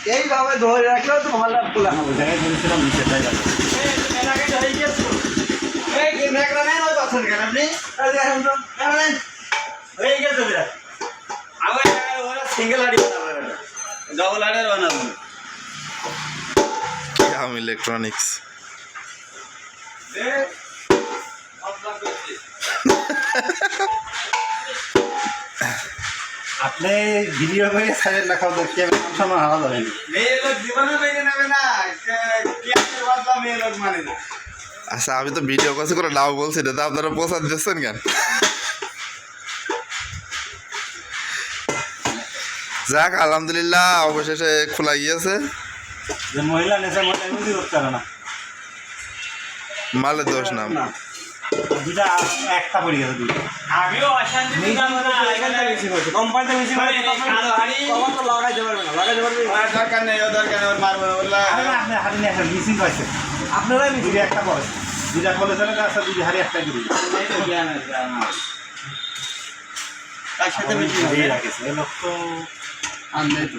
এইভাবে ধরে রাখলেও তো ভালো পোলা ওই জায়গায় বলেছিলাম নিচে তাই যাবে হয়ে গেছে বিরাট আবার ওরা সিঙ্গেল হাড়ি বানাবে ডবল হাড়ের বানাবো Kiam Electronics. আপনি ভিডিও করে সাইড লেখাও দেখতে সময় আলাদা হয়নি মেয়ে লোক জীবনে মেনে নেবে না কিয়ামের বদলা মেয়ে লোক মানে না আচ্ছা আমি তো ভিডিও কল করে নাও বলছি না তা আপনারা প্রচার দিচ্ছেন কেন যাক আলহামদুলিল্লাহ অবশেষে খোলা গিয়েছে যে মহিলা নেশা মহিলা এমনি করতে পারে না মালের দোষ না দুটা একটা পড়ে গেছে দুটো আমিও অশান্তি দিলাম না এখানে বেশি হচ্ছে কোম্পানিতে বেশি হচ্ছে কালো হাড়ি কখন তো লাগাইতে পারবে না লাগাইতে পারবে না দরকার নেই ও দরকার নেই ওর মারবো বললা আরে না আপনি হাড়ি নিয়ে আসেন মিসিং পাইছে আপনারাই দুটো একটা পড়ে দুটা কলে চলে আসা দুটো হাড়ি একটা করে তার সাথে বেশি রাখেছে এই লোক তো আনলে তো